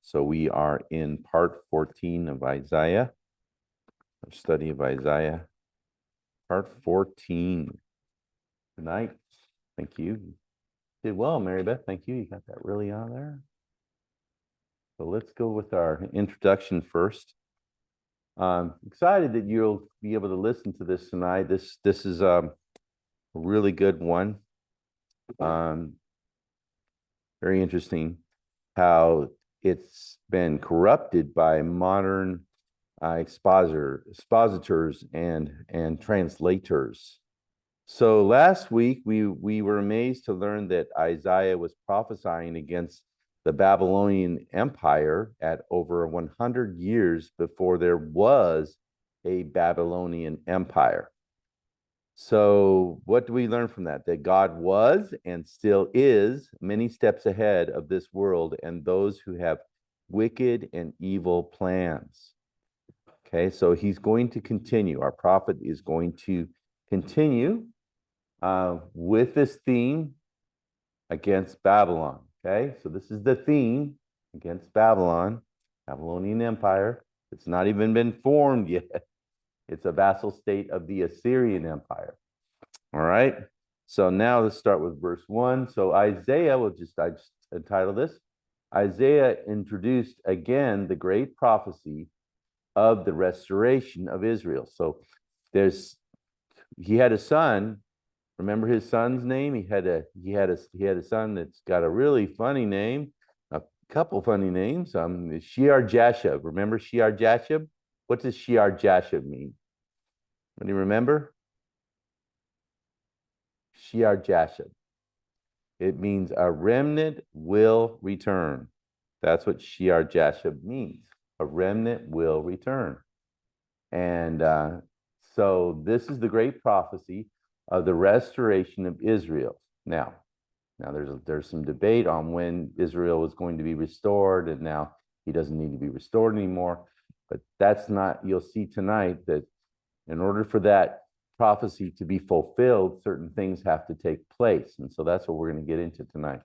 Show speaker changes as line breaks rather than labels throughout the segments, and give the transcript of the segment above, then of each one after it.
So we are in part 14 of Isaiah, our study of Isaiah, part 14 tonight. Thank you. Did well, Mary Beth. Thank you. You got that really on there. So let's go with our introduction first. I'm excited that you'll be able to listen to this tonight. This is a really good one. Very interesting how it's been corrupted by modern expositors and translators. So last week we were amazed to learn that Isaiah was prophesying against the Babylonian Empire at over 100 years before there was a Babylonian Empire. So what do we learn from that? That God was and still is many steps ahead of this world and those who have wicked and evil plans. Okay, so he's going to continue. Our prophet is going to continue with this theme against Babylon. Okay, so this is the theme against Babylon, Babylonian Empire. It's not even been formed yet. It's a vassal state of the Assyrian Empire. All right. So now let's start with verse 1. So Isaiah, I just entitle this. Isaiah introduced again the great prophecy of the restoration of Israel. So he had a son. Remember his son's name? He had a son that's got a really funny name, a couple funny names. Shear-Jashub. Remember Shear-Jashub? What does Shear-Jashub mean? Do you remember? Shear-Jashub. It means a remnant will return. That's what Shear-Jashub means. A remnant will return. And so this is the great prophecy of the restoration of Israel. Now there's some debate on when Israel was going to be restored, and now he doesn't need to be restored anymore. But that's not, you'll see tonight that in order for that prophecy to be fulfilled, certain things have to take place. And so that's what we're going to get into tonight.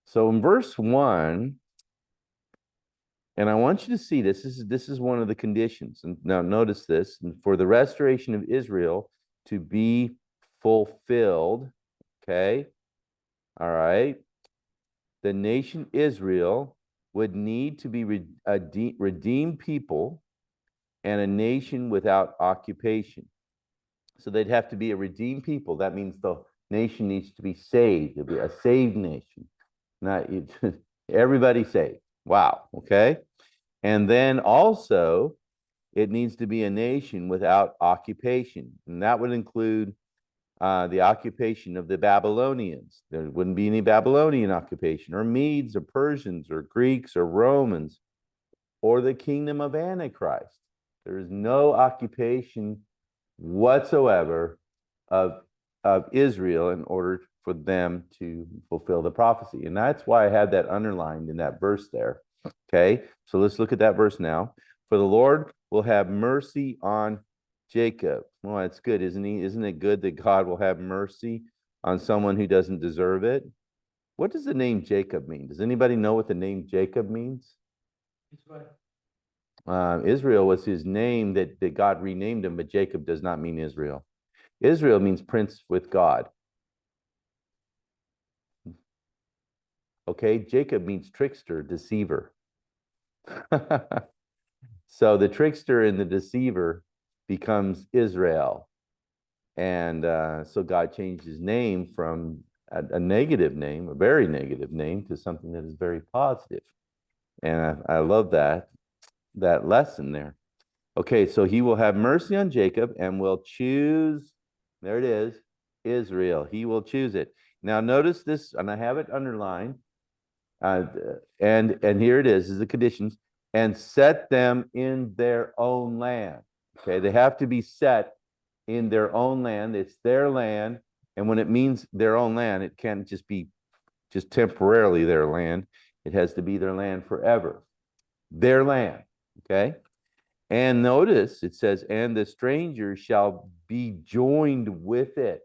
So in verse 1, and I want you to see this is one of the conditions. And now notice this, and for the restoration of Israel to be fulfilled, okay? All right. The nation Israel would need to be a redeemed people and a nation without occupation. So they'd have to be a redeemed people. That means the nation needs to be saved. It'll be a saved nation. Not everybody saved. Wow. Okay. And then also, it needs to be a nation without occupation. And that would include the occupation of the Babylonians. There wouldn't be any Babylonian occupation, or Medes, or Persians, or Greeks, or Romans, or the kingdom of Antichrist. There is no occupation whatsoever of Israel in order for them to fulfill the prophecy. And that's why I had that underlined in that verse there. Okay, so let's look at that verse now. For the Lord will have mercy on Jacob. Well, that's good, isn't he? Isn't it good that God will have mercy on someone who doesn't deserve it? What does the name Jacob mean? Does anybody know what the name Jacob means? Israel was his name that God renamed him, but Jacob does not mean Israel. Israel means prince with God. Okay, Jacob means trickster, deceiver. So the trickster and the deceiver becomes Israel. And so God changed his name from a negative name, a very negative name, to something that is very positive. And I love that lesson there. Okay, so he will have mercy on Jacob and will choose, there it is, Israel. He will choose it. Now notice this, and I have it underlined. And here it is the conditions, and set them in their own land. Okay, they have to be set in their own land. It's their land. And when it means their own land, it can't just be just temporarily their land. It has to be their land forever. Their land. Okay. And notice it says, and the stranger shall be joined with it.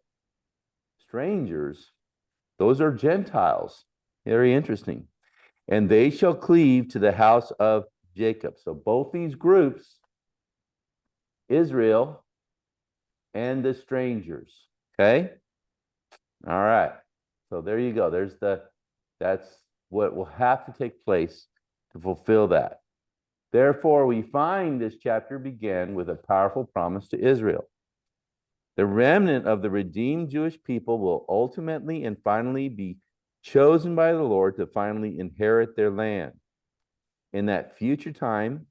Strangers, those are Gentiles. Very interesting. and they shall cleave to the house of Jacob. So both these groups, Israel and the strangers. Okay. All right. So there you go. That's what will have to take place to fulfill that. Therefore, we find this chapter began with a powerful promise to Israel. The remnant of the redeemed Jewish people will ultimately and finally be chosen by the Lord to finally inherit their land. In that future time,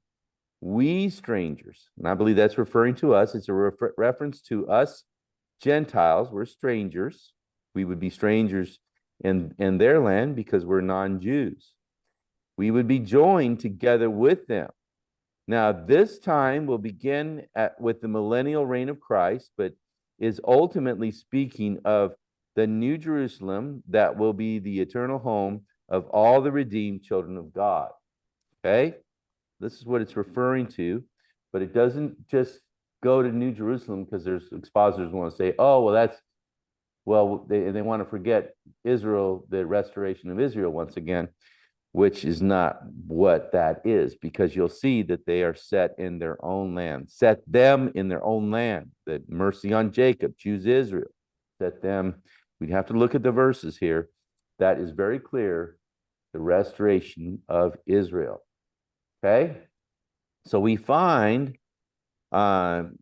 we strangers, and I believe that's referring to us, it's a reference to us Gentiles, we're strangers. We would be strangers in their land because we're non-Jews. We would be joined together with them. Now, this time will begin with the millennial reign of Christ, but is ultimately speaking of the New Jerusalem that will be the eternal home of all the redeemed children of God. Okay? This is what it's referring to, but it doesn't just go to New Jerusalem because there's expositors who want to say, oh, well, they want to forget Israel, the restoration of Israel once again, which is not what that is, because you'll see that they are set in their own land. Set them in their own land. The mercy on Jacob, choose Israel. Set them, we'd have to look at the verses here. That is very clear, the restoration of Israel. Okay? So we find that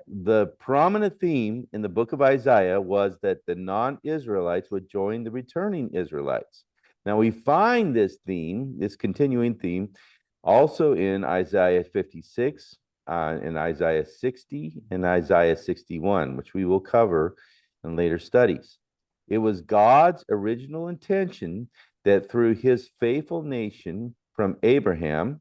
the prominent theme in the book of Isaiah was that the non-Israelites would join the returning Israelites. Now we find this theme, this continuing theme, also in Isaiah 56, in Isaiah 60, and Isaiah 61, which we will cover in later studies. It was God's original intention that through his faithful nation from Abraham,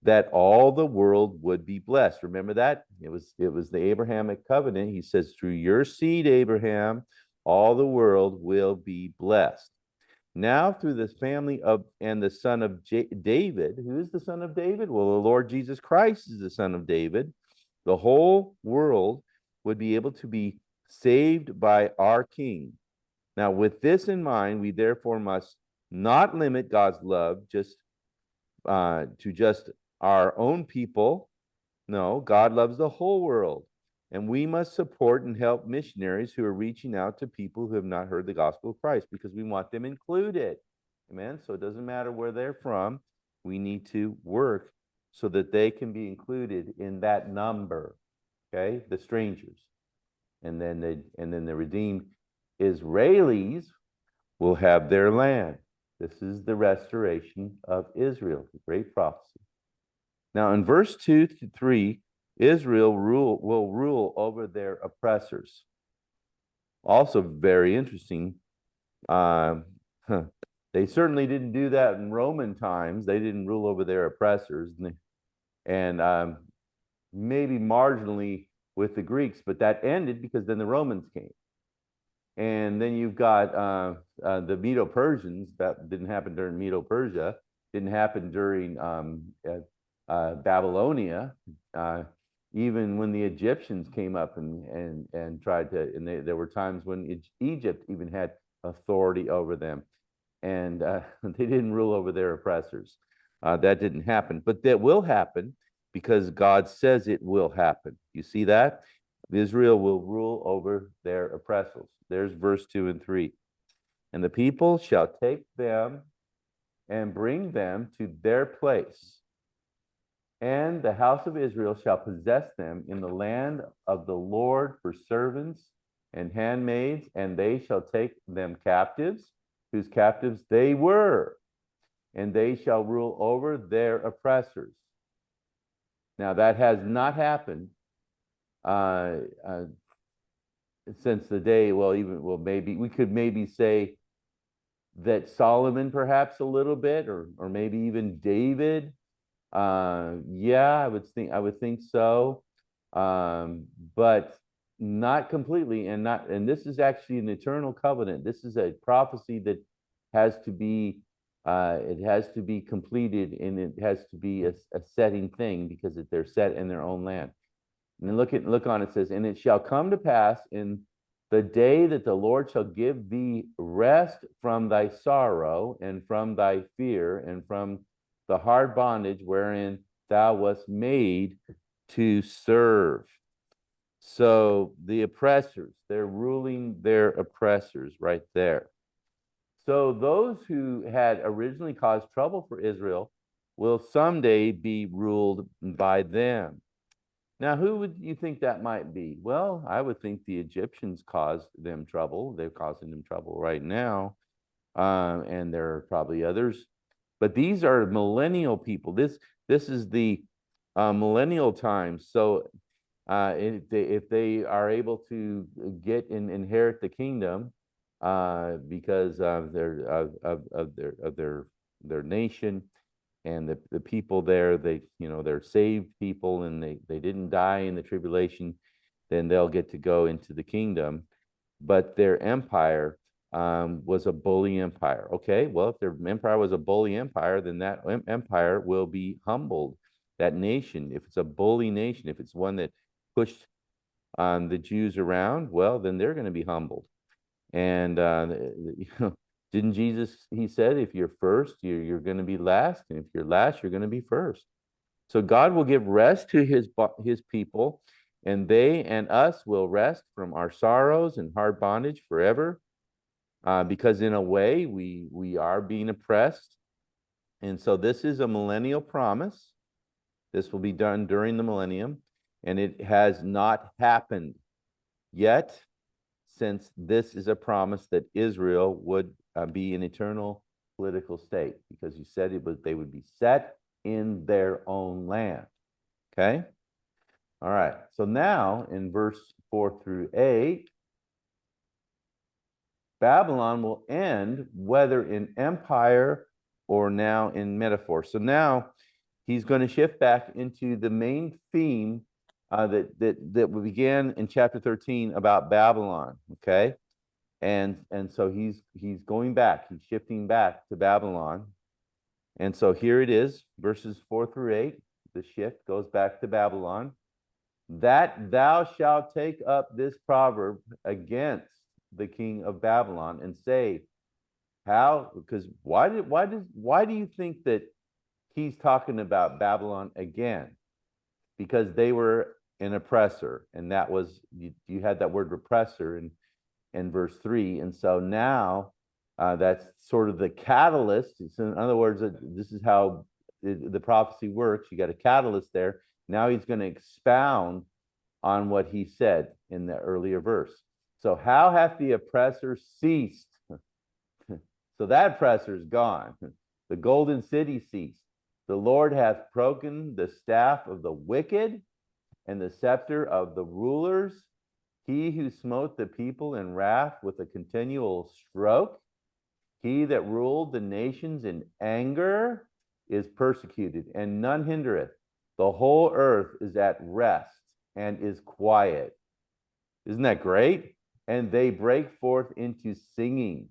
that all the world would be blessed. Remember that? It was the Abrahamic covenant. He says, through your seed, Abraham, all the world will be blessed. Now, through the family of and the son of David, who is the son of David? Well, the Lord Jesus Christ is the son of David. The whole world would be able to be saved by our King. Now, with this in mind, we therefore must not limit God's love to just our own people. No, God loves the whole world. And we must support and help missionaries who are reaching out to people who have not heard the gospel of Christ, because we want them included. Amen. So it doesn't matter where they're from. We need to work so that they can be included in that number. Okay, the strangers. And then the redeemed Israelis will have their land. This is the restoration of Israel, the great prophecy. Now, in verse 2 to 3, Israel will rule over their oppressors. Also very interesting. They certainly didn't do that in Roman times. They didn't rule over their oppressors. And maybe marginally with the Greeks, but that ended because then the Romans came. And then you've got the Medo-Persians. That didn't happen during Medo-Persia. Didn't happen during Babylonia. Even when the Egyptians came up and tried to, and there were times when Egypt even had authority over them, and they didn't rule over their oppressors. That didn't happen, but that will happen because God says it will happen. You see that? Israel will rule over their oppressors. There's verse 2 and 3. And the people shall take them and bring them to their place. And the house of Israel shall possess them in the land of the Lord for servants and handmaids, and they shall take them captives, whose captives they were, and they shall rule over their oppressors. Now, that has not happened since the day, maybe we could maybe say that Solomon perhaps a little bit, or maybe even David. Yeah, I would think so. But not completely, and this is actually an eternal covenant. This is a prophecy that has to be it has to be completed, and it has to be a setting thing, because they're set in their own land. And then look on it, says, and it shall come to pass in the day that the Lord shall give thee rest from thy sorrow and from thy fear and from the hard bondage wherein thou wast made to serve. So the oppressors, they're ruling their oppressors right there. So those who had originally caused trouble for Israel will someday be ruled by them. Now, who would you think that might be? Well, I would think the Egyptians caused them trouble. They're causing them trouble right now. And there are probably others. But these are millennial people. This is the millennial times. So if they are able to get and inherit the kingdom because of their nation and the people there, they're saved people and they didn't die in the tribulation, then they'll get to go into the kingdom. But their empire was a bully empire. Okay, well, if their empire was a bully empire, then that empire will be humbled. That nation, if it's a bully nation, if it's one that pushed the Jews around, well, then they're going to be humbled. And didn't Jesus, he said, if you're first, you're going to be last, and if you're last, you're going to be first. So God will give rest to his people, and they and us will rest from our sorrows and hard bondage forever, because in a way we are being oppressed. And so this is a millennial promise. This will be done during the millennium, and it has not happened yet, since this is a promise that Israel would be an eternal political state, because you said they would be set in their own land. Okay? All right. So now in verse 4-8, Babylon will end whether in empire or now in metaphor. So now he's going to shift back into the main theme that we began in chapter 13 about Babylon. Okay, and so he's going back. He's shifting back to Babylon, and so here it is, verses 4-8. The shift goes back to Babylon. That thou shalt take up this proverb against the king of Babylon and say, how? Because why do you think that he's talking about Babylon again? Because they were an oppressor, and that was you had that word repressor in verse 3, and so now that's sort of the catalyst. So in other words, this is how the prophecy works. You got a catalyst there. Now he's going to expound on what he said in the earlier verse. So how hath the oppressor ceased? So that oppressor is gone. The golden city ceased. The Lord hath broken the staff of the wicked and the scepter of the rulers. He who smote the people in wrath with a continual stroke, he that ruled the nations in anger, is persecuted, and none hindereth. The whole earth is at rest and is quiet. Isn't that great? And they break forth into singing.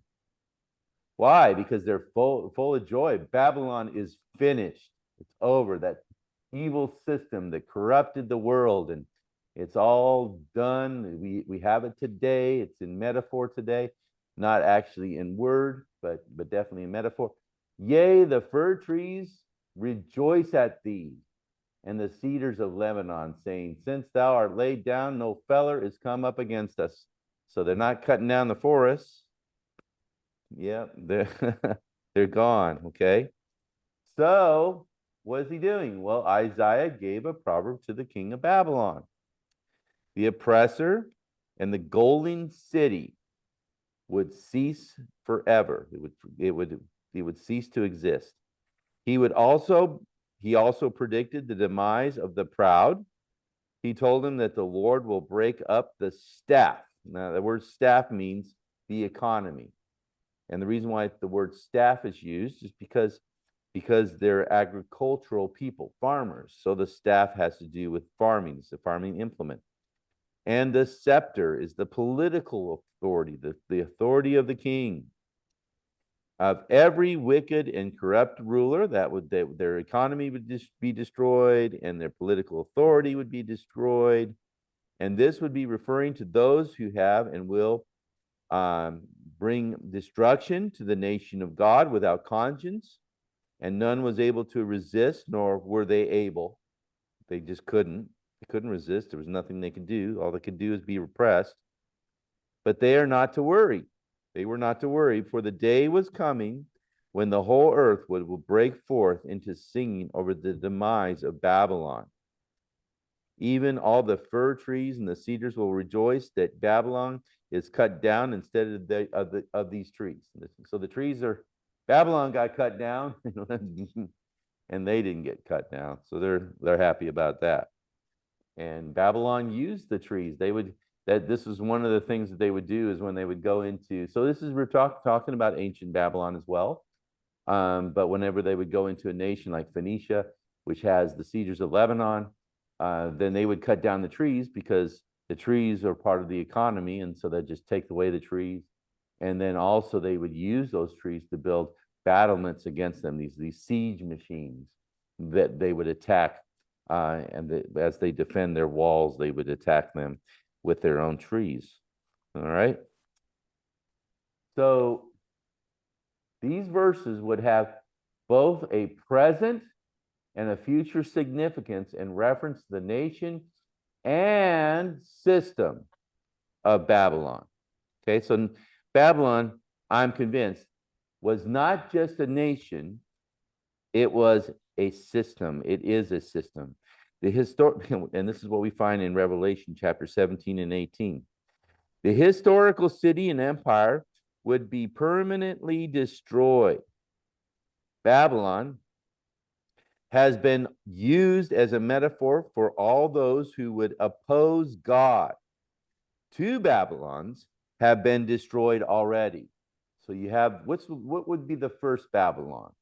Why? Because they're full of joy. Babylon is finished. It's over. That evil system that corrupted the world, and it's all done. We have it today. It's in metaphor today, not actually in word, but definitely in metaphor. Yea, the fir trees rejoice at thee, and the cedars of Lebanon, saying, since thou art laid down, no feller is come up against us. So they're not cutting down the forests. Yep, they're gone. Okay. So what is he doing? Well, Isaiah gave a proverb to the king of Babylon. The oppressor and the golden city would cease forever. It would cease to exist. He also predicted the demise of the proud. He told him that the Lord will break up the staff. Now, the word staff means the economy. And the reason why the word staff is used is because they're agricultural people, farmers. So the staff has to do with farming. It's a farming implement. And the scepter is the political authority, the authority of the king. Of every wicked and corrupt ruler, their economy would be destroyed, and their political authority would be destroyed. And this would be referring to those who have and will bring destruction to the nation of God without conscience, and none was able to resist, nor were they able. They just couldn't. They couldn't resist. There was nothing they could do. All they could do is be repressed. But they are not to worry. They were not to worry, for the day was coming when the whole earth will break forth into singing over the demise of Babylon. Even all the fir trees and the cedars will rejoice that Babylon is cut down instead of these trees. So the trees are, Babylon got cut down, and they didn't get cut down. So they're happy about that. And Babylon used the trees. This was one of the things that they would do is when they would go into, so this is, we're talking about ancient Babylon as well. But whenever they would go into a nation like Phoenicia, which has the cedars of Lebanon, then they would cut down the trees because the trees are part of the economy. And so they'd just take away the trees. And then also they would use those trees to build battlements against them, these siege machines that they would attack. As they defend their walls, they would attack them with their own trees. All right. So these verses would have both a present and a future significance in reference to the nation and system of Babylon. Okay, so Babylon, I'm convinced, was not just a nation, it was a system. It is a system. The historic, and this is what we find in Revelation chapter 17 and 18. The historical city and empire would be permanently destroyed. Babylon has been used as a metaphor for all those who would oppose God. 2 Babylons have been destroyed already. So you have, what would be the first Babylon?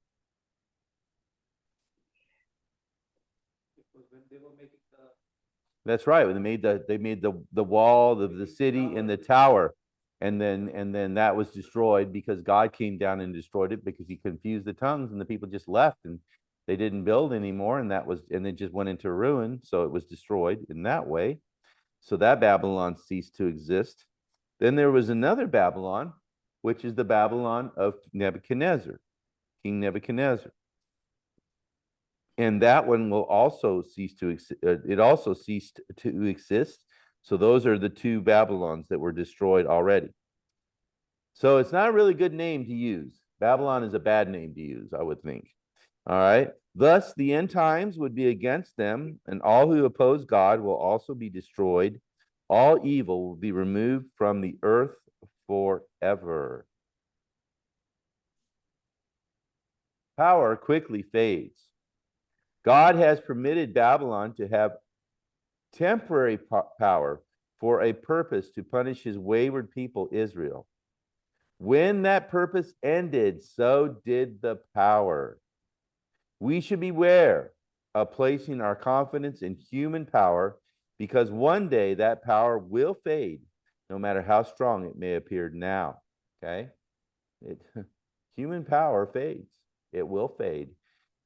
That's right. When they made the wall of the city and the tower, and then that was destroyed because God came down and destroyed it because he confused the tongues and the people just left and they didn't build anymore, and it just went into ruin. So it was destroyed in that way. So that Babylon ceased to exist. Then there was another Babylon, which is the Babylon of Nebuchadnezzar, King Nebuchadnezzar. And that one will also cease to exist. It also ceased to exist. So those are the 2 Babylons that were destroyed already. So it's not a really good name to use. Babylon is a bad name to use, I would think. All right. Thus, the end times would be against them, and all who oppose God will also be destroyed. All evil will be removed from the earth forever. Power quickly fades. God has permitted Babylon to have temporary power for a purpose to punish his wayward people, Israel. When that purpose ended, so did the power. We should beware of placing our confidence in human power, because one day that power will fade, no matter how strong it may appear now. Okay? Human power fades. It will fade.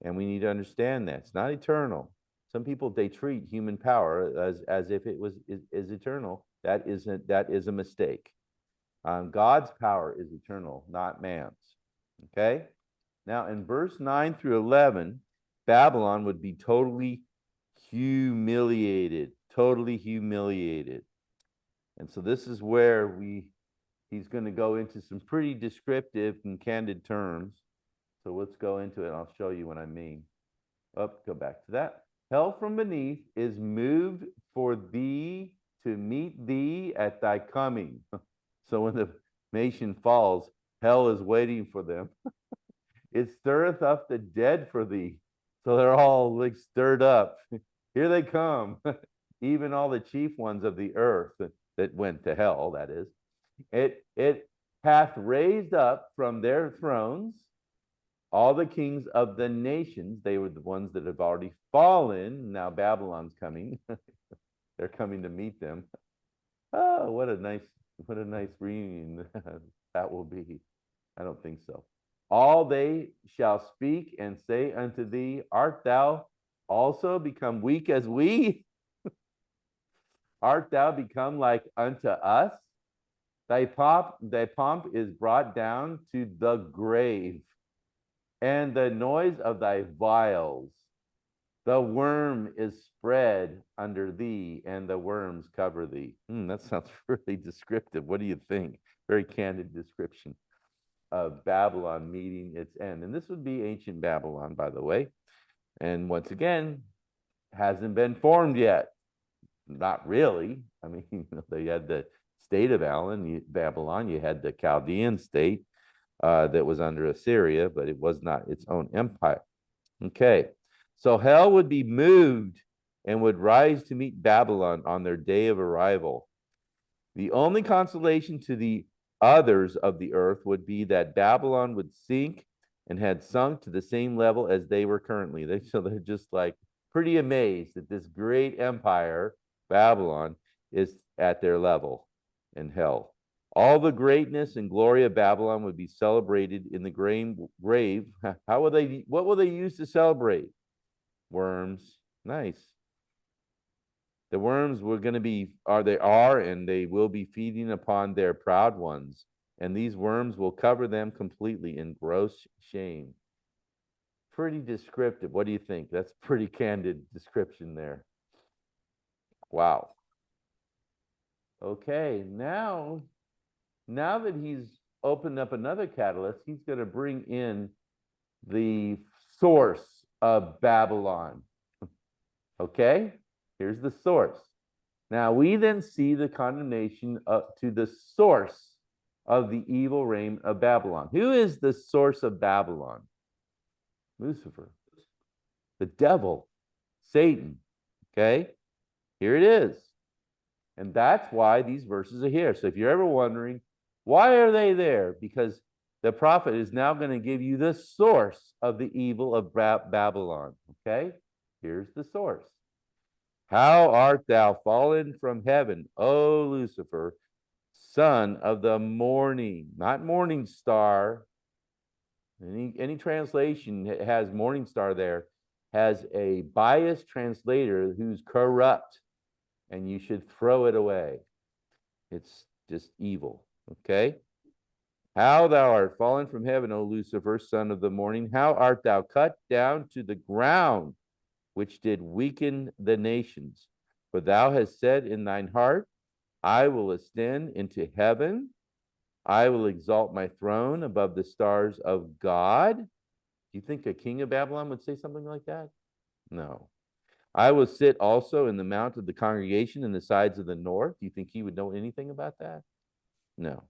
And we need to understand that. It's not eternal. Some people, they treat human power as if it is eternal. That is a mistake. God's power is eternal, not man's. Okay? Now, in verse 9 through 11, Babylon would be totally humiliated. Totally humiliated. And so this is where he's going to go into some pretty descriptive and candid terms. So let's go into it. I'll show you what I mean. Go back to that. Hell from beneath is moved for thee to meet thee at thy coming. So when the nation falls, hell is waiting for them. It stirreth up the dead for thee. So they're all like stirred up. Here they come. Even all the chief ones of the earth that went to hell, that is. It hath raised up from their thrones all the kings of the nations. They were the ones that have already fallen. Now Babylon's coming. They're coming to meet them. Oh, what a nice reunion that will be. I don't think so. All they shall speak and say unto thee, art thou also become weak as we? art thou become like unto us? Thy pomp is brought down to the grave, and the noise of thy vials. The worm is spread under thee, and the worms cover thee. That sounds really descriptive. What do you think? Very candid description of Babylon meeting its end. And this would be ancient Babylon, by the way. And once again, hasn't been formed yet. Not really. I mean, they had the state of Babylon. You had the Chaldean state that was under Assyria, but it was not its own empire. Okay, so hell would be moved and would rise to meet Babylon on their day of arrival. The only consolation to the others of the earth would be that Babylon would sink and had sunk to the same level as they were currently. So they're just like pretty amazed that this great empire, Babylon, is at their level in hell. All the greatness and glory of Babylon would be celebrated in the grave. What will they use to celebrate? Worms. Nice. The worms were going to be, and they will be feeding upon their proud ones. And these worms will cover them completely in gross shame. Pretty descriptive. What do you think? That's pretty candid description there. Wow. Okay, now that he's opened up another catalyst, he's going to bring in the source of Babylon. Okay, here's the source. Now we then see the condemnation to the source of the evil reign of Babylon. Who is the source of Babylon? Lucifer, the devil, Satan. Okay, here it is. And that's why these verses are here. So if you're ever wondering, why are they there? Because the prophet is now going to give you the source of the evil of Babylon. Okay? Here's the source. How art thou fallen from heaven, O Lucifer, son of the morning, not morning star. Any translation that has morning star there has a biased translator who's corrupt, and you should throw it away. It's just evil. Okay? How thou art fallen from heaven, O Lucifer, son of the morning. How art thou cut down to the ground, which did weaken the nations? For thou hast said in thine heart, I will ascend into heaven. I will exalt my throne above the stars of God. Do you think a king of Babylon would say something like that? No. I will sit also in the mount of the congregation in the sides of the north. Do you think he would know anything about that? No.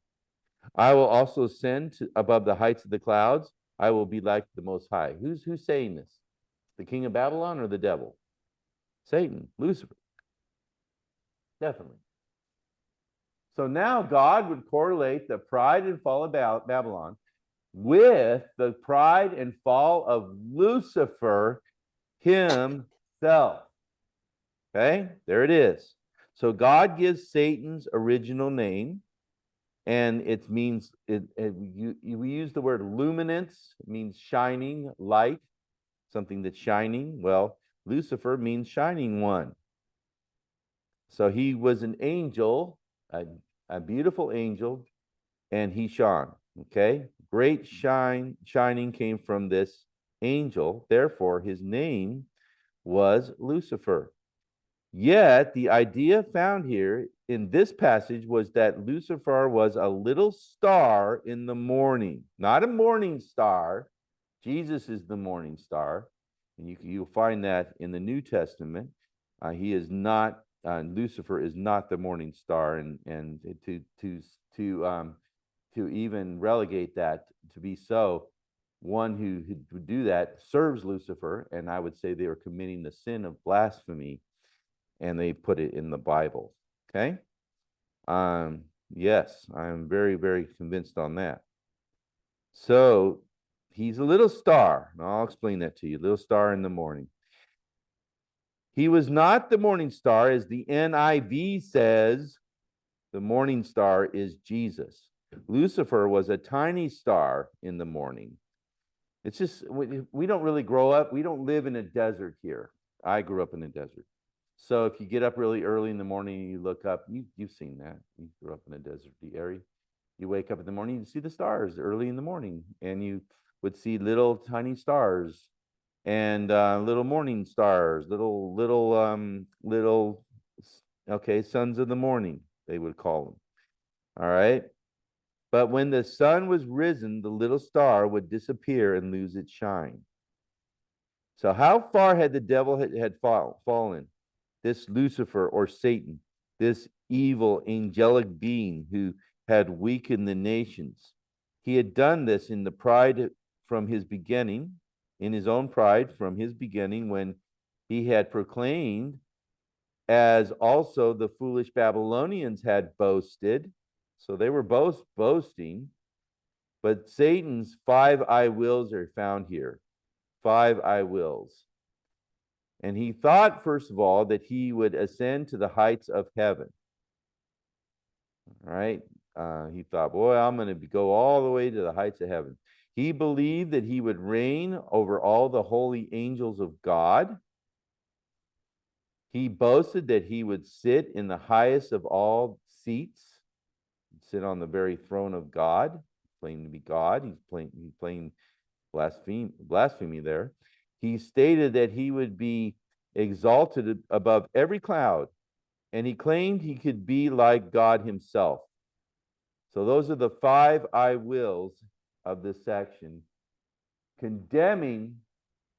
I will also ascend above the heights of the clouds. I will be like the Most High. Who's saying this? The king of Babylon or the devil? Satan, Lucifer. Definitely. So now God would correlate the pride and fall of Babylon with the pride and fall of Lucifer himself. Okay, there it is. So God gives Satan's original name, and it means, we use the word luminance. It means shining, light, something that's shining. Well, Lucifer means shining one. So he was an angel, a beautiful angel, and he shone. Okay, great shining came from this angel. Therefore, his name was Lucifer. Yet the idea found here in this passage was that Lucifer was a little star in the morning, not a morning star. Jesus is the morning star, and you'll find that in the New Testament. He is not. Lucifer is not the morning star, and to even relegate that to be so, one who would do that serves Lucifer, and I would say they are committing the sin of blasphemy, and they put it in the Bible. Okay? Yes, I'm very, very convinced on that. So he's a little star, and I'll explain that to you. Little star in the morning. He was not the morning star, as the NIV says. The morning star is Jesus. Lucifer was a tiny star in the morning. It's just, we don't really grow up. We don't live in a desert here. I grew up in a desert. So if you get up really early in the morning and you look up, you've seen that. You grew up in a deserty area. You wake up in the morning, you see the stars early in the morning, and you would see little tiny stars and little morning stars, okay, sons of the morning, they would call them. All right. But when the sun was risen, the little star would disappear and lose its shine. So how far had the devil had fallen? This Lucifer or Satan, this evil angelic being who had weakened the nations. He had done this in the pride from his beginning, in his own pride from his beginning, when he had proclaimed, as also the foolish Babylonians had boasted. So they were both boasting. But Satan's 5 I wills are found here. 5 I wills. And he thought, first of all, that he would ascend to the heights of heaven. All right. He thought, boy, I'm going to go all the way to the heights of heaven. He believed that he would reign over all the holy angels of God. He boasted that he would sit in the highest of all seats, sit on the very throne of God, claiming to be God. He's playing blasphemy there. He stated that he would be exalted above every cloud, and he claimed he could be like God himself. So those are the 5 I wills of this section, condemning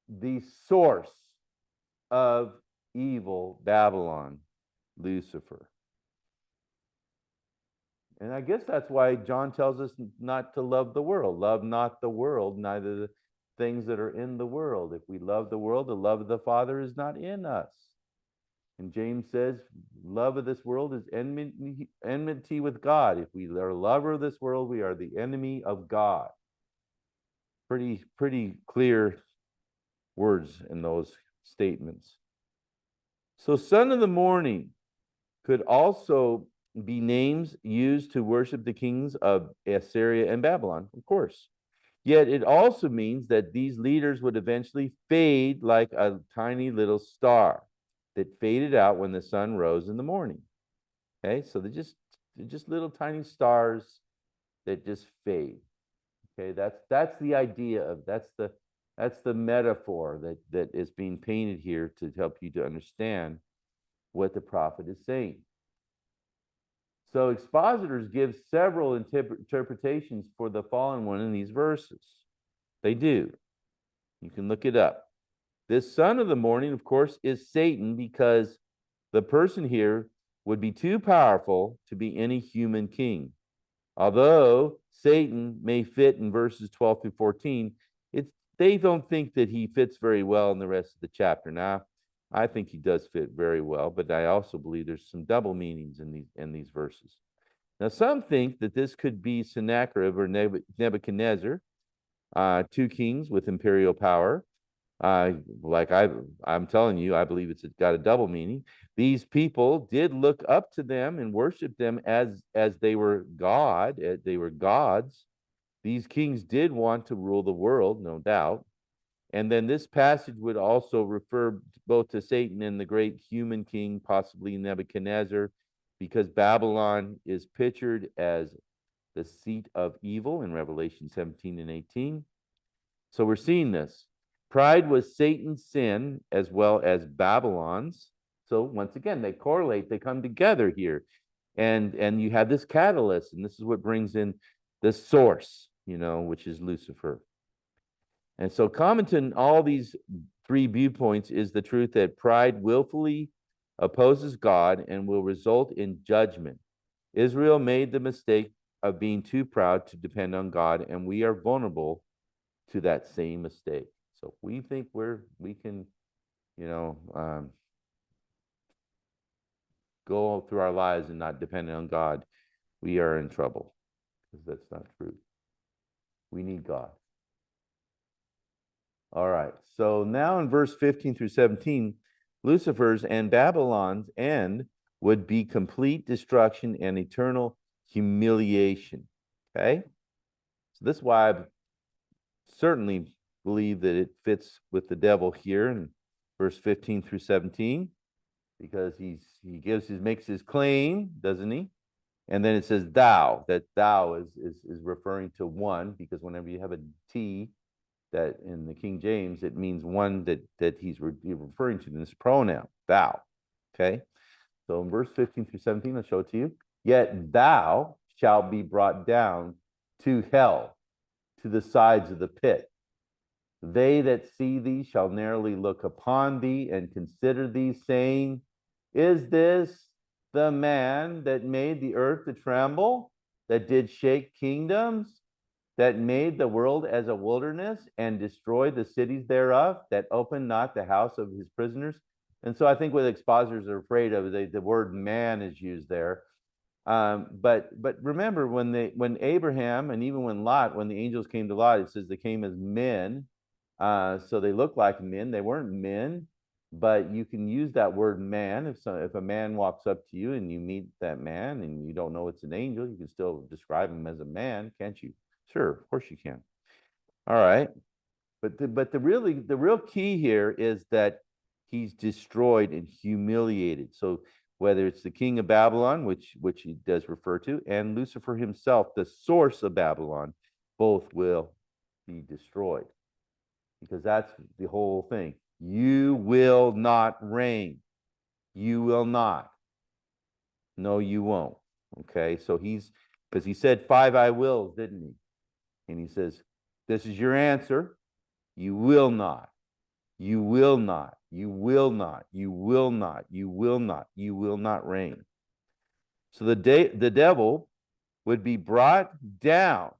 the source of evil, Babylon, Lucifer. And I guess that's why John tells us not to love the world. Love not the world, neither the things that are in the world. If we love the world, the love of the Father is not in us. And James says, love of this world is enmity with God. If we are a lover of this world, we are the enemy of God. Pretty clear words in those statements. So son of the morning could also be names used to worship the kings of Assyria and Babylon, of course. Yet it also means that these leaders would eventually fade like a tiny little star that faded out when the sun rose in the morning. Okay, so they're just little tiny stars that just fade. Okay, that's the idea of that's the metaphor that is being painted here to help you to understand what the prophet is saying. So expositors give several interpretations for the fallen one in these verses. They do. You can look it up. This son of the morning, of course, is Satan, because the person here would be too powerful to be any human king. Although Satan may fit in verses 12 through 14, they don't think that he fits very well in the rest of the chapter. Now, I think he does fit very well, but I also believe there's some double meanings in these verses. Now, some think that this could be Sennacherib or Nebuchadnezzar, 2 kings with imperial power. I'm telling you, I believe it's got a double meaning. These people did look up to them and worship them as they were God. They were gods. These kings did want to rule the world, no doubt. And then this passage would also refer both to Satan and the great human king, possibly Nebuchadnezzar, because Babylon is pictured as the seat of evil in Revelation 17 and 18. So we're seeing this. Pride was Satan's sin as well as Babylon's. So once again, they correlate, they come together here. And you have this catalyst, and this is what brings in the source, which is Lucifer. And so common to all these 3 viewpoints is the truth that pride willfully opposes God and will result in judgment. Israel made the mistake of being too proud to depend on God, and we are vulnerable to that same mistake. So if we think we can, go through our lives and not depending on God, we are in trouble, because that's not true. We need God. All right. So now in verse 15 through 17, Lucifer's and Babylon's end would be complete destruction and eternal humiliation. Okay? So this is why I certainly believe that it fits with the devil here in verse 15 through 17, because he makes his claim, doesn't he? And then it says thou, that thou is referring to one, because whenever you have a T, that in the King James, it means one that he's referring to in this pronoun, thou. Okay. So in verse 15 through 17, I'll show it to you. Yet thou shalt be brought down to hell, to the sides of the pit. They that see thee shall narrowly look upon thee and consider thee, saying, is this the man that made the earth to tremble, that did shake kingdoms, that made the world as a wilderness and destroyed the cities thereof, that opened not the house of his prisoners? And so I think what expositors are afraid of is the word man is used there. But remember, when Abraham and even when Lot, when the angels came to Lot, it says they came as men. So they look like men. They weren't men, but you can use that word man. If a man walks up to you and you meet that man and you don't know it's an angel, you can still describe him as a man, can't you? Sure, of course you can. All right. But the real key here is that he's destroyed and humiliated. So whether it's the king of Babylon, which he does refer to, and Lucifer himself, the source of Babylon, both will be destroyed. Because that's the whole thing. You will not reign. You will not. No, you won't. Okay, so because he said 5 I wills, didn't he? And he says, this is your answer. You will not. You will not. You will not. You will not. You will not. You will not reign. So the devil would be brought down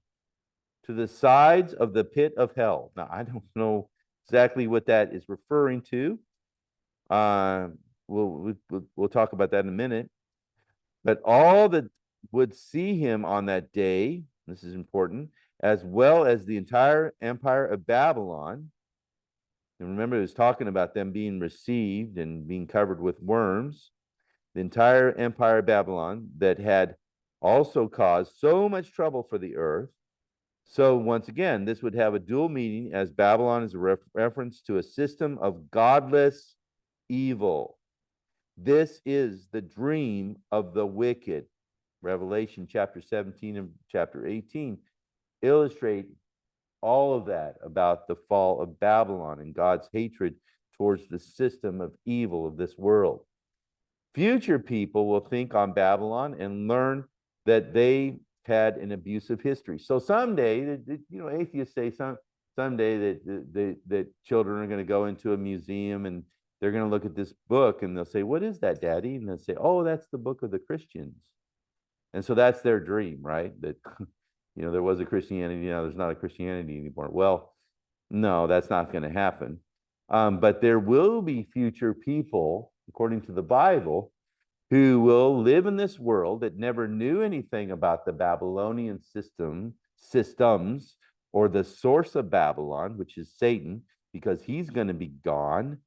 to the sides of the pit of hell. Now, I don't know exactly what that is referring to. We'll talk about that in a minute. But all that would see him on that day, this is important, as well as the entire empire of Babylon. And remember, it was talking about them being received and being covered with worms. The entire empire of Babylon that had also caused so much trouble for the earth. So once again, this would have a dual meaning, as Babylon is a reference to a system of godless evil. This is the dream of the wicked. Revelation chapter 17 and chapter 18 illustrate all of that about the fall of Babylon and God's hatred towards the system of evil of this world. Future people will think on Babylon and learn that they had an abusive history. So someday, atheists say someday that children are going to go into a museum and they're going to look at this book and they'll say, what is that, Daddy? And they'll say, oh, that's the book of the Christians. And so that's their dream, right? That, there was a Christianity, now there's not a Christianity anymore. Well, no, that's not going to happen. But there will be future people, according to the Bible, who will live in this world that never knew anything about the Babylonian systems, or the source of Babylon, which is Satan, because he's going to be gone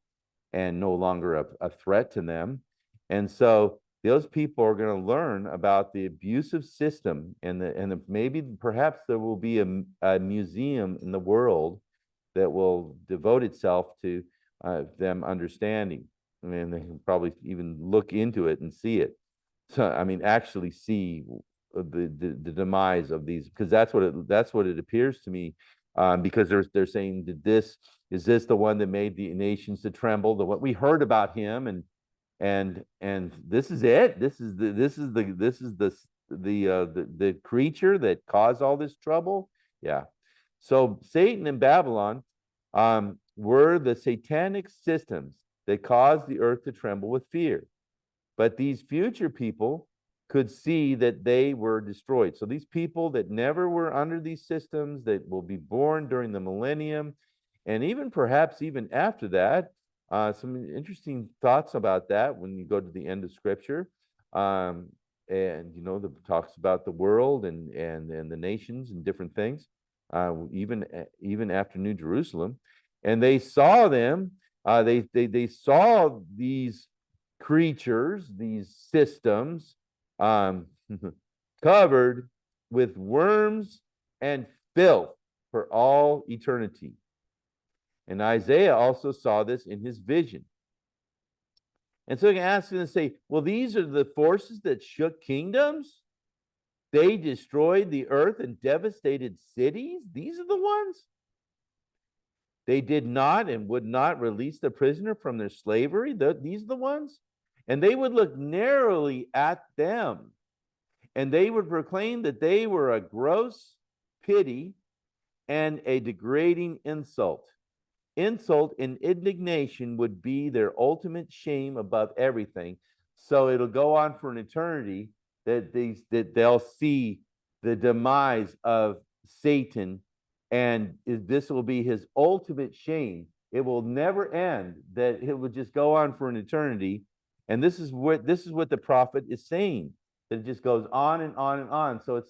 and no longer a threat to them. And so those people are going to learn about the abusive system, and maybe perhaps there will be a museum in the world that will devote itself to them understanding. I mean, they can probably even look into it and see it. So, I mean, actually see the demise of these, because that's what it appears to me. Because they're saying that is this the one that made the nations to tremble? What we heard about him, and this is it. This is the creature that caused all this trouble. Yeah. So Satan and Babylon were the satanic systems that caused the earth to tremble with fear. But these future people could see that they were destroyed. So these people that never were under these systems, that will be born during the millennium, and even perhaps even after that, some interesting thoughts about that when you go to the end of Scripture. And the talks about the world and the nations and different things, even after New Jerusalem. And they saw them, they saw these creatures, these systems, covered with worms and filth for all eternity. And Isaiah also saw this in his vision. And so you can ask and say, well, these are the forces that shook kingdoms. They destroyed the earth and devastated cities. These are the ones. They did not and would not release the prisoner from their slavery. These are the ones. And they would look narrowly at them, and they would proclaim that they were a gross pity and a degrading insult. Insult and indignation would be their ultimate shame above everything. So it'll go on for an eternity that they'll see the demise of Satan, and this will be his ultimate shame. It will never end. That it will just go on for an eternity. And this is what the prophet is saying. That it just goes on and on and on. So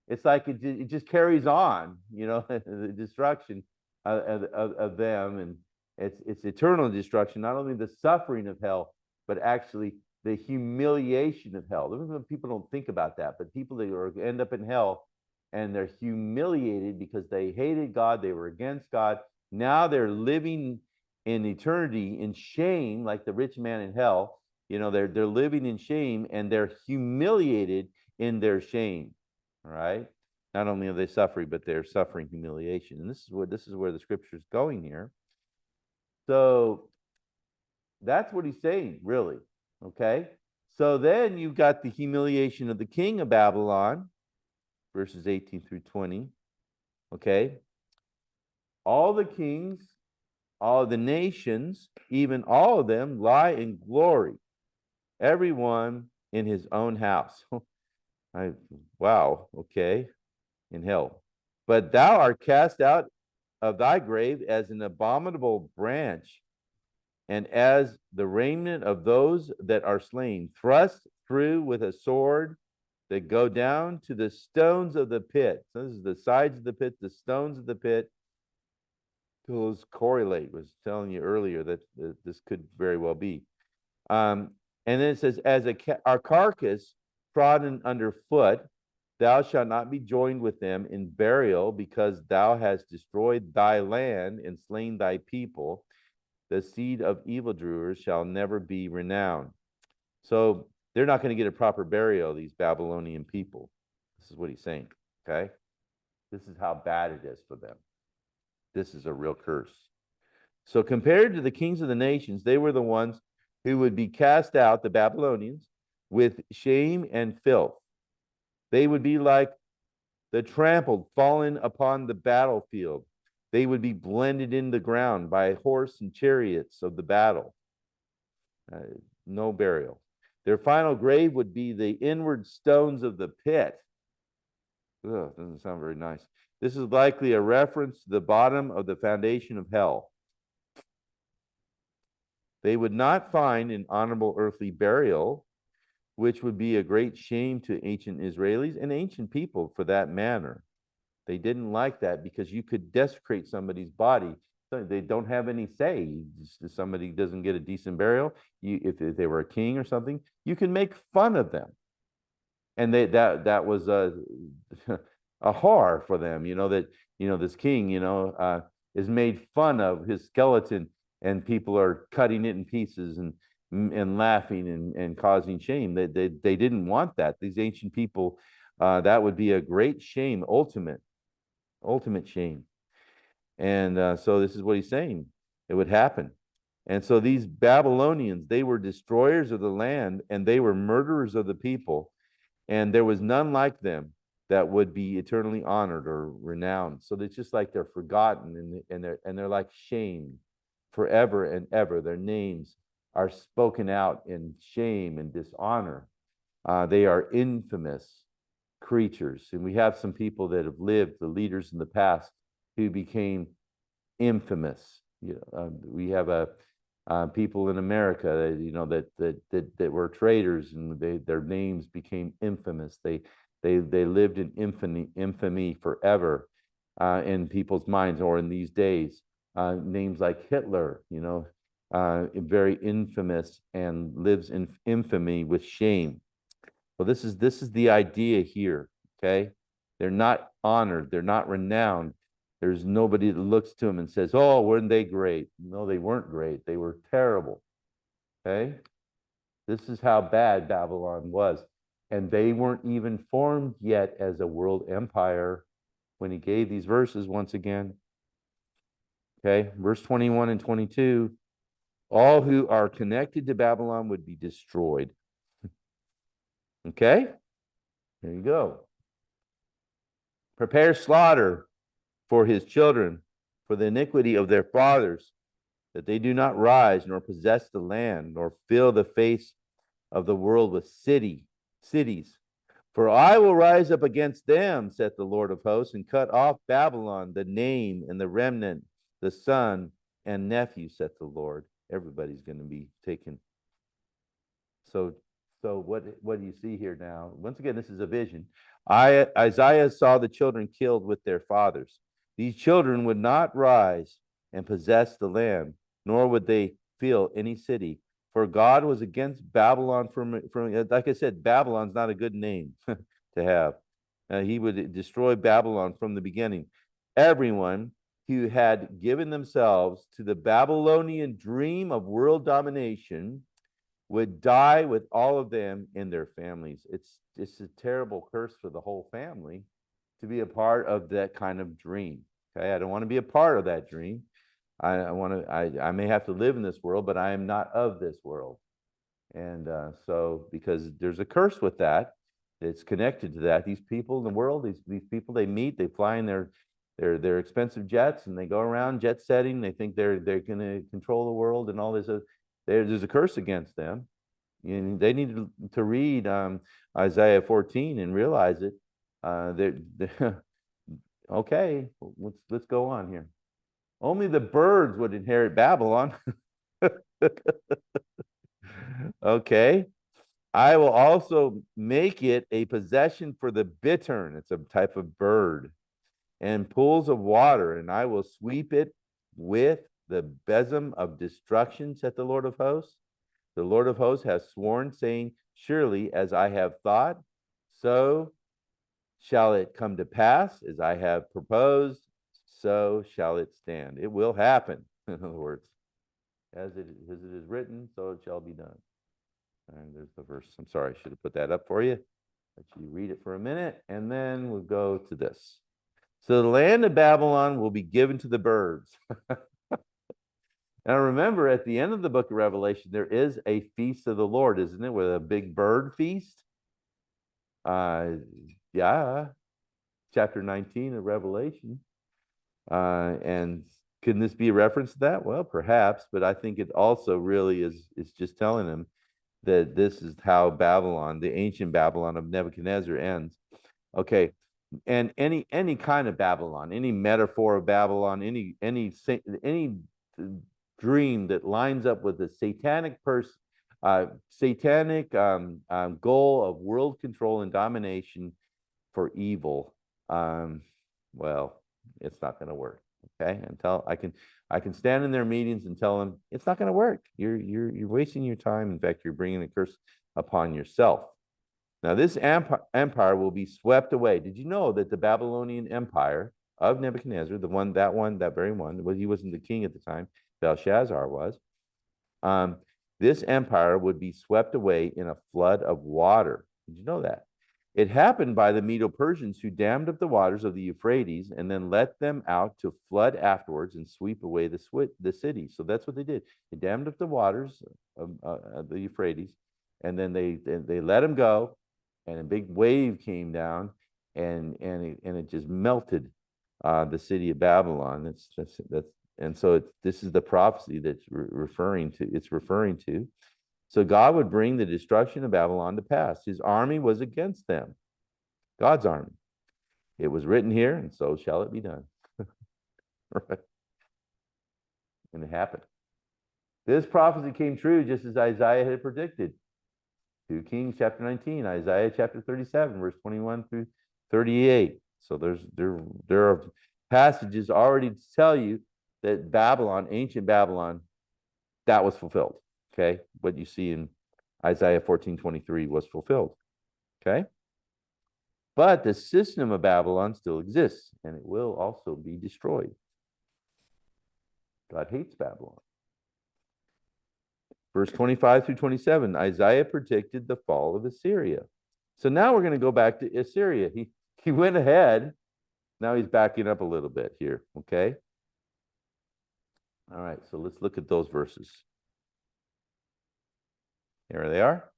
it's like it just carries on, the destruction of them, and it's eternal destruction. Not only the suffering of hell, but actually the humiliation of hell. People don't think about that, but people that end up in hell and they're humiliated because they hated God, they were against God. Now they're living in eternity in shame, like the rich man in hell. They're living in shame, and they're humiliated in their shame. All right. Not only are they suffering, but they're suffering humiliation. And this is where the scripture is going here. So that's what he's saying, really. Okay. So then you've got the humiliation of the king of Babylon, verses 18 through 20. Okay. All the kings, all the nations, even all of them lie in glory, everyone in his own house. Wow. Okay. In hell. But thou art cast out of thy grave as an abominable branch, and as the raiment of those that are slain, thrust through with a sword, that go down to the stones of the pit. So this is the sides of the pit, the stones of the pit. Those correlate. Was telling you earlier that this could very well be. And then it says, as our carcass trodden underfoot, thou shalt not be joined with them in burial, because thou hast destroyed thy land and slain thy people. The seed of evildoers shall never be renowned. So they're not going to get a proper burial, these Babylonian people. This is what he's saying, okay? This is how bad it is for them. This is a real curse. So compared to the kings of the nations, they were the ones who would be cast out, the Babylonians, with shame and filth. They would be like the trampled, fallen upon the battlefield. They would be blended in the ground by horse and chariots of the battle. No burial. Their final grave would be the inward stones of the pit. Ugh, doesn't sound very nice. This is likely a reference to the bottom of the foundation of hell. They would not find an honorable earthly burial, which would be a great shame to ancient Israelis and ancient people for that matter. They didn't like that because you could desecrate somebody's body. So they don't have any say. If somebody doesn't get a decent burial, if they were a king or something, you can make fun of them. And that was a horror for them, that this king, is made fun of his skeleton, and people are cutting it in pieces and laughing and causing shame. They didn't want that. These ancient people, that would be a great shame, ultimate shame. And so this is what he's saying. It would happen. And so these Babylonians, they were destroyers of the land, and they were murderers of the people. And there was none like them that would be eternally honored or renowned. So it's just like they're forgotten, and they're like shamed forever and ever. Their names are spoken out in shame and dishonor. They are infamous creatures. And we have some people that have lived, the leaders in the past, who became infamous. We have people in America that were traitors, and their names became infamous. They lived in infamy forever in people's minds, or in these days. Names like Hitler, very infamous, and lives in infamy with shame. Well, this is the idea here, okay? They're not honored. They're not renowned. There's nobody that looks to them and says, oh, weren't they great? No, they weren't great. They were terrible, okay? This is how bad Babylon was. And they weren't even formed yet as a world empire when he gave these verses once again. Okay, verse 21 and 22, all who are connected to Babylon would be destroyed. Okay, there you go. Prepare slaughter for his children, for the iniquity of their fathers, that they do not rise, nor possess the land, nor fill the face of the world with cities. For I will rise up against them, saith the Lord of hosts, and cut off Babylon, the name and the remnant, the son and nephew, saith the Lord. Everybody's going to be taken. So what do you see here now? Once again, this is a vision. Isaiah saw the children killed with their fathers. These children would not rise and possess the land, nor would they fill any city. For God was against Babylon from like I said, Babylon's not a good name to have. He would destroy Babylon from the beginning. Everyone who had given themselves to the Babylonian dream of world domination would die with all of them in their families. It's a terrible curse for the whole family to be a part of that kind of dream. Okay, I don't want to be a part of that dream. I may have to live in this world, but I am not of this world. And so, because there's a curse with that, it's connected to that. These people in the world, these people they meet, they fly in their expensive jets, and they go around jet setting. They think they're going to control the world and all this. There's a curse against them. They need to read Isaiah 14 and realize it. Okay, let's go on here. Only the birds would inherit Babylon. Okay. I will also make it a possession for the bittern. It's a type of bird. And pools of water, and I will sweep it with the besom of destruction, saith the Lord of hosts. The Lord of hosts has sworn, saying, surely as I have thought, so shall it come to pass, as I have proposed, so shall it stand. It will happen, in other words. As it is written, so it shall be done. And there's the verse. I'm sorry, I should have put that up for you. Let you read it for a minute, and then we'll go to this. So the land of Babylon will be given to the birds. Now remember, at the end of the book of Revelation, there is a feast of the Lord, isn't it? With a big bird feast. Yeah, chapter 19 of Revelation. And can this be a reference to that? Well, perhaps, but I think it also really is just telling them that this is how Babylon, the ancient Babylon of Nebuchadnezzar, ends. Okay, and any kind of Babylon, any metaphor of Babylon, any dream that lines up with the satanic goal of world control and domination for evil, well, it's not going to work. Okay, until I can stand in their meetings and tell them it's not going to work. You're wasting your time. In fact, you're bringing a curse upon yourself. Now, this empire will be swept away. Did you know that the Babylonian Empire of Nebuchadnezzar, that very one, well, he wasn't the king at the time, Belshazzar was. This empire would be swept away in a flood of water. Did you know that? It happened by the Medo-Persians who dammed up the waters of the Euphrates and then let them out to flood afterwards and sweep away the city. So that's what they did. They dammed up the waters of the Euphrates, and then they let them go, and a big wave came down, and it just melted the city of Babylon. And so this is the prophecy that's referring to. So God would bring the destruction of Babylon to pass. His army was against them. God's army. It was written here, and so shall it be done. Right? And it happened. This prophecy came true just as Isaiah had predicted. 2 Kings chapter 19, Isaiah chapter 37, verse 21 through 38. So there are passages already to tell you that Babylon, ancient Babylon, that was fulfilled. Okay, what you see in Isaiah 14:23 was fulfilled. Okay, but the system of Babylon still exists, and it will also be destroyed. God hates Babylon. Verse 25 through 27, Isaiah predicted the fall of Assyria. So now we're going to go back to Assyria. He went ahead. Now he's backing up a little bit here, okay? All right, so let's look at those verses. Here they are.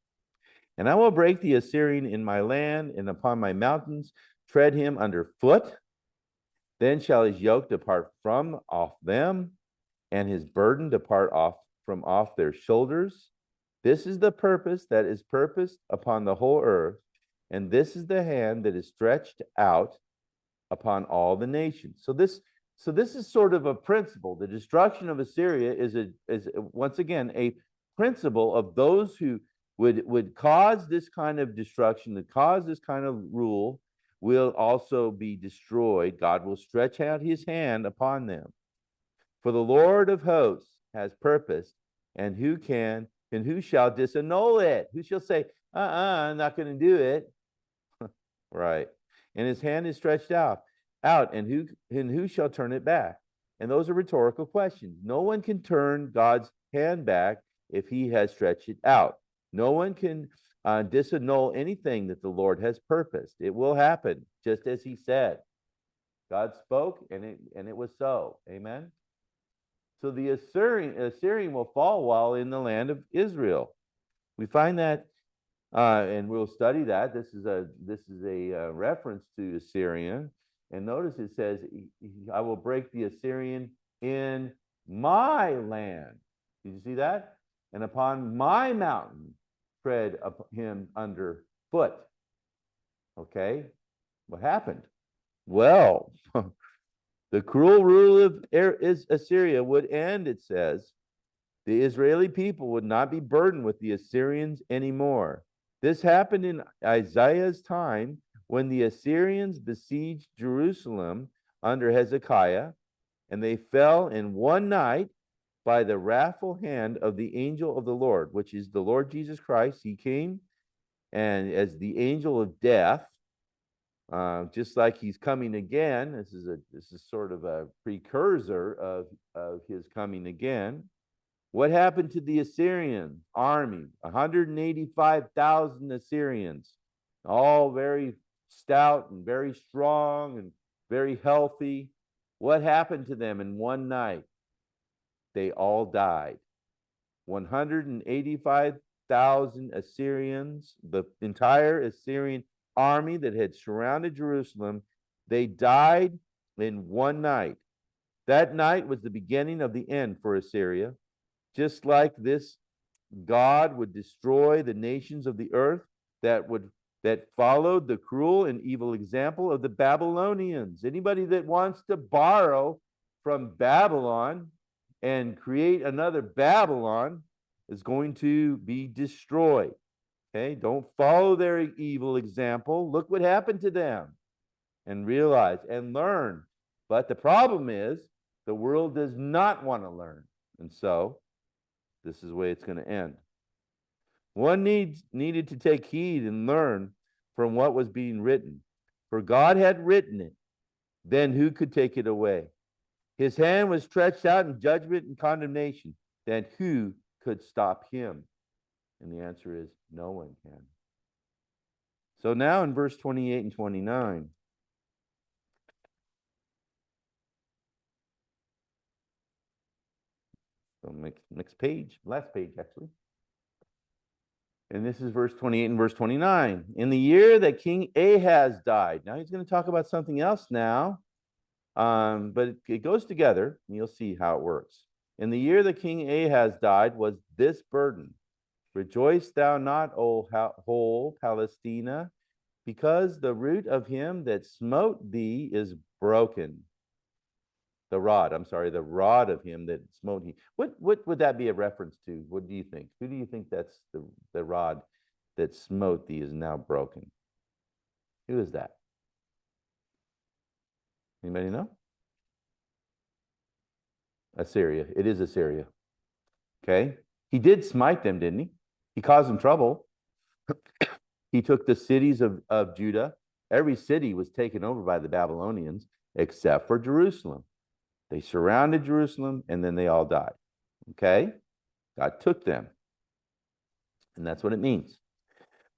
And I will break the Assyrian in my land and upon my mountains, tread him under foot. Then shall his yoke depart from off them, and his burden depart from off their shoulders. This is the purpose that is purposed upon the whole earth, and this is the hand that is stretched out upon all the nations. So this is sort of a principle. The destruction of Assyria is once again a principle of those who would cause this kind of destruction, that cause this kind of rule, will also be destroyed. God will stretch out his hand upon them. For the Lord of hosts has purposed, and who shall disannul it? Who shall say, I'm not going to do it? Right. And his hand is stretched out, and who shall turn it back? And those are rhetorical questions. No one can turn God's hand back if he has stretched it out. No one can disannul anything that the Lord has purposed. It will happen, just as he said. God spoke, and it was so. Amen. So the Assyrian will fall while in the land of Israel. We find that, and we'll study that. This is a reference to Assyria. And notice it says, I will break the Assyrian in my land. Did you see that? And upon my mountain, tread him under foot. Okay, what happened? Well, the cruel rule of Assyria would end, it says. The Israeli people would not be burdened with the Assyrians anymore. This happened in Isaiah's time when the Assyrians besieged Jerusalem under Hezekiah, and they fell in one night by the wrathful hand of the angel of the Lord, which is the Lord Jesus Christ. He came and as the angel of death, just like he's coming again. This is sort of a precursor of his coming again. What happened to the Assyrian army? 185,000 Assyrians, all very stout and very strong and very healthy. What happened to them in one night? They all died. 185,000 Assyrians, the entire Assyrian army that had surrounded Jerusalem, they died in one night. That night was the beginning of the end for Assyria. Just like this, God would destroy the nations of the earth that followed the cruel and evil example of the Babylonians. Anybody that wants to borrow from Babylon and create another Babylon is going to be destroyed. Okay, don't follow their evil example. Look what happened to them and realize and learn. But the problem is the world does not want to learn. And so this is the way it's going to end. One needed to take heed and learn from what was being written. For God had written it, then who could take it away? His hand was stretched out in judgment and condemnation, then who could stop him? And the answer is no one can. So now in verse 28 and 29, so next page, last page actually. And this is verse 28 and verse 29. In the year that King Ahaz died. Now he's going to talk about something else now, but it goes together, and you'll see how it works. In the year that King Ahaz died was this burden. Rejoice thou not, O whole Palestina, because the root of him that smote thee is broken. The rod of him that smote thee. What would that be a reference to? What do you think? Who do you think that's the rod that smote thee is now broken? Who is that? Anybody know? Assyria. It is Assyria. Okay. He did smite them, didn't he? He caused them trouble. He took the cities of Judah. Every city was taken over by the Babylonians except for Jerusalem. They surrounded Jerusalem and then they all died. Okay? God took them. And that's what it means.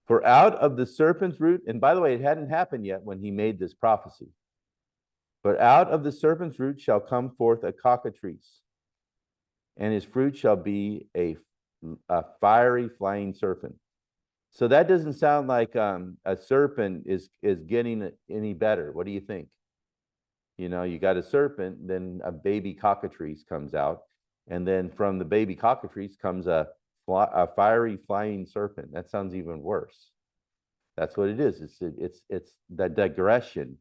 For out of the serpent's root, and by the way, it hadn't happened yet when he made this prophecy. But out of the serpent's root shall come forth a cockatrice, and his fruit shall be a fiery flying serpent. So that doesn't sound like a serpent is getting any better. What do you think? You know, you got a serpent, then a baby cockatrice comes out, and then from the baby cockatrice comes a fiery flying serpent. That sounds even worse. That's what it is. It's the digression.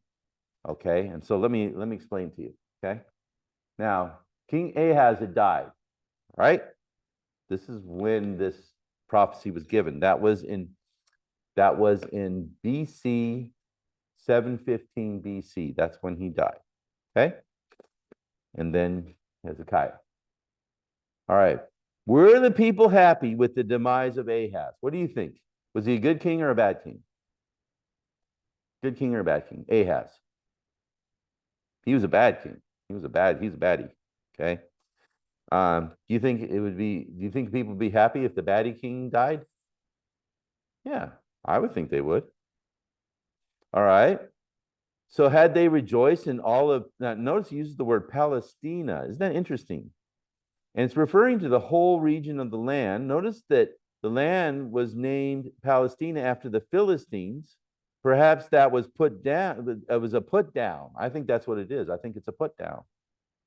Okay, and so let me explain to you. Okay, now King Ahaz had died, right? This is when this prophecy was given. That was in BC 715 BC. That's when he died. Okay, and then Hezekiah. All right, were the people happy with the demise of Ahaz? What do you think? Was he a good king or a bad king? Good king or a bad king? Ahaz. He was a bad king. He's a baddie. Okay. Do you think people would be happy if the baddie king died? Yeah, I would think they would. All right. So had they rejoiced in all of, now notice he uses the word Palestina. Isn't that interesting? And it's referring to the whole region of the land. Notice that the land was named Palestina after the Philistines. Perhaps that was put down. It was a put down. I think that's what it is. I think it's a put down.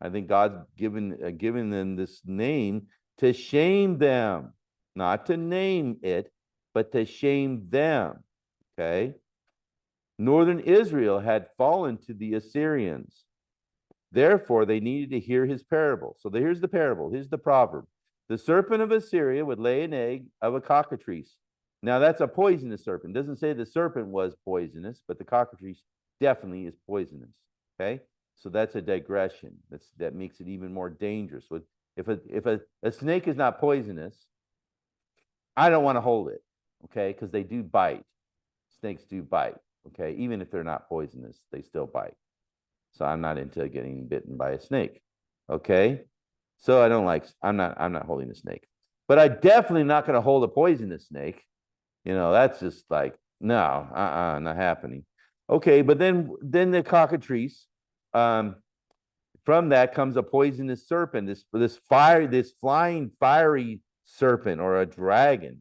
I think God's given them this name to shame them, not to name it, but to shame them. Okay. Northern Israel had fallen to the Assyrians. Therefore, they needed to hear his parable. So here's the parable. Here's the proverb. The serpent of Assyria would lay an egg of a cockatrice. Now, that's a poisonous serpent. It doesn't say the serpent was poisonous, but the cockatrice definitely is poisonous. Okay? So that's a digression. That makes it even more dangerous. If a snake is not poisonous, I don't want to hold it. Okay? Because they do bite. Snakes do bite. Okay? Even if they're not poisonous, they still bite. So I'm not into getting bitten by a snake. Okay. So I'm not holding a snake. But I definitely not going to hold a poisonous snake. You know, that's just like, no, not happening. Okay, but then the cockatrice, from that comes a poisonous serpent, this flying fiery serpent or a dragon.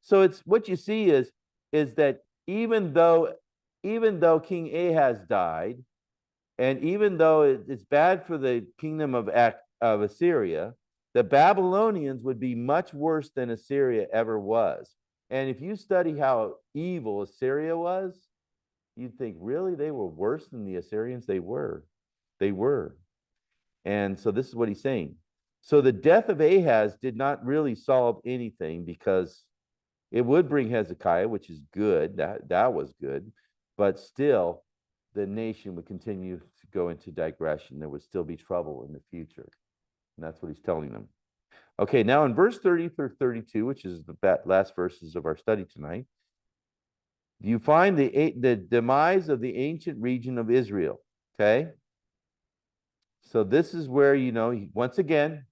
So it's what you see is that even though King Ahaz died, and even though it's bad for the kingdom of Assyria, the Babylonians would be much worse than Assyria ever was. And if you study how evil Assyria was, you'd think, really, they were worse than the Assyrians? They were. They were. And so this is what he's saying. So the death of Ahaz did not really solve anything, because it would bring Hezekiah, which is good. That was good. But still, the nation would continue to go into digression. There would still be trouble in the future. And that's what he's telling them. Okay, now in verse 30 through 32, which is the last verses of our study tonight, you find the demise of the ancient region of Israel. Okay? So this is where, once again,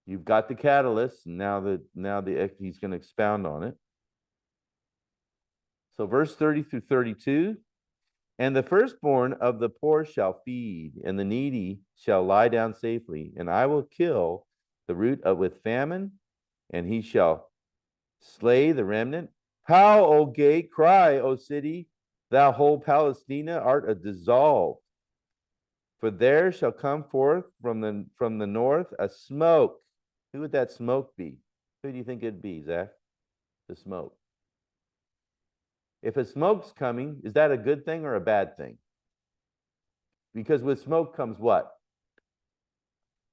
you've got the catalyst, and now he's going to expound on it. So verse 30 through 32, and the firstborn of the poor shall feed, and the needy shall lie down safely, and I will kill the root with famine, and he shall slay the remnant. How, O gate, cry, O city, thou whole Palestina art a dissolved. For there shall come forth from the north a smoke. Who would that smoke be? Who do you think it'd be, Zach? The smoke. If a smoke's coming, is that a good thing or a bad thing? Because with smoke comes what?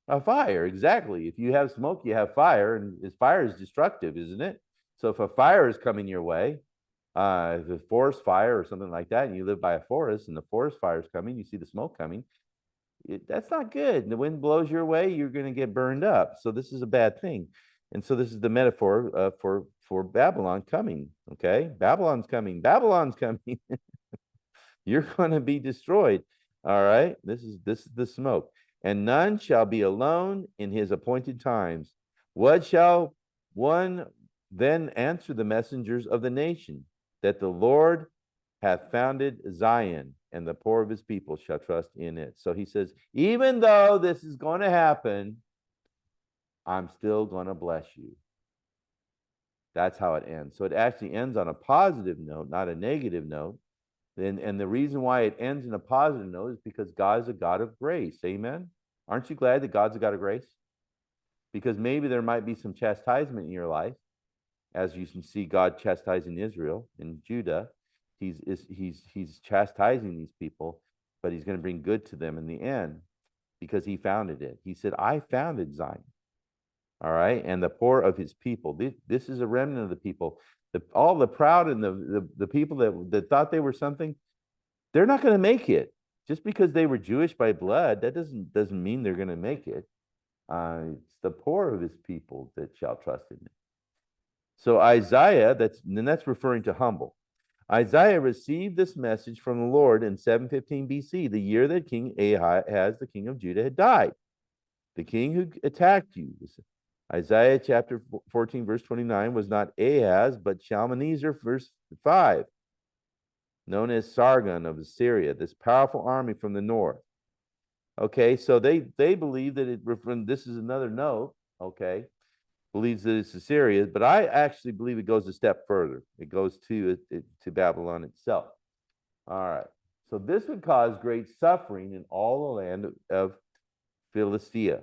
A fire, exactly. If you have smoke, you have fire, and fire is destructive, isn't it? So if a fire is coming your way, the forest fire or something like that, and you live by a forest and the forest fire is coming, you see the smoke coming, that's not good. The wind blows your way, you're going to get burned up. So this is a bad thing. And so this is the metaphor for Babylon coming. Okay, Babylon's coming. Babylon's coming. You're going to be destroyed. All right. This is the smoke. And none shall be alone in his appointed times. What shall one then answer the messengers of the nation, that the Lord hath founded Zion, and the poor of his people shall trust in it. So he says, even though this is going to happen, I'm still going to bless you. That's how it ends. So it actually ends on a positive note, not a negative note. And the reason why it ends in a positive note is because God is a God of grace. Amen. Aren't you glad that God's a God of grace? Because maybe there might be some chastisement in your life, as you can see God chastising Israel and Judah. He's chastising these people, but he's going to bring good to them in the end because he founded it. He said, I founded Zion. All right. And the poor of his people. This is a remnant of the people. All the proud and the people that thought they were something, they're not going to make it. Just because they were Jewish by blood, that doesn't mean they're going to make it. It's the poor of his people that shall trust in him. So Isaiah, that's referring to humble. Isaiah received this message from the Lord in 715 BC, the year that King Ahaz, the king of Judah, had died. The king who attacked you. Isaiah chapter 14, verse 29 was not Ahaz, but Shalmaneser, verse 5, known as Sargon of Assyria, this powerful army from the north. Okay, so they believe that this is another note, okay, believes that it's Assyria, but I actually believe it goes a step further. It goes to Babylon itself. All right, so this would cause great suffering in all the land of Philistia.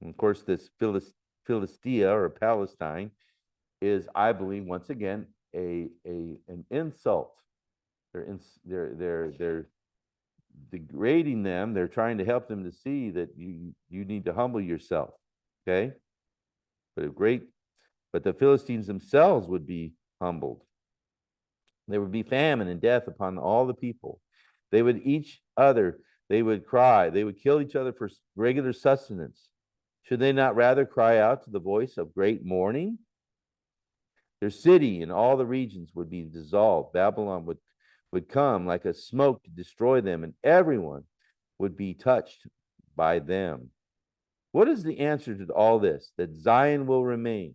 And of course, this Philistia or Palestine is, I believe, once again, an insult. They're degrading them. They're trying to help them to see that you need to humble yourself. Okay, but the Philistines themselves would be humbled. There would be famine and death upon all the people. They would each other. They would cry. They would kill each other for regular sustenance. Should they not rather cry out to the voice of great mourning? Their city and all the regions would be dissolved. Babylon would come like a smoke to destroy them, and everyone would be touched by them. What is the answer to all this? That Zion will remain,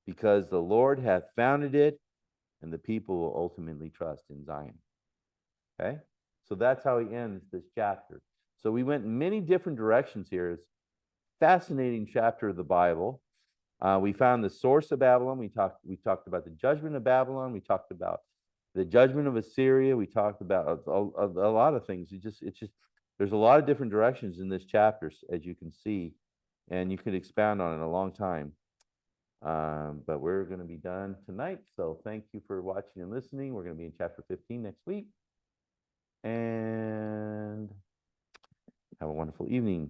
because the Lord hath founded it, and the people will ultimately trust in Zion. Okay? So that's how he ends this chapter. So we went in many different directions here. It's a fascinating chapter of the Bible. We found the source of Babylon. We talked about the judgment of Babylon. We talked about the judgment of Assyria. We talked about a lot of things. There's a lot of different directions in this chapter, as you can see, and you could expound on it a long time. But we're going to be done tonight. So thank you for watching and listening. We're going to be in chapter 15 next week. And have a wonderful evening.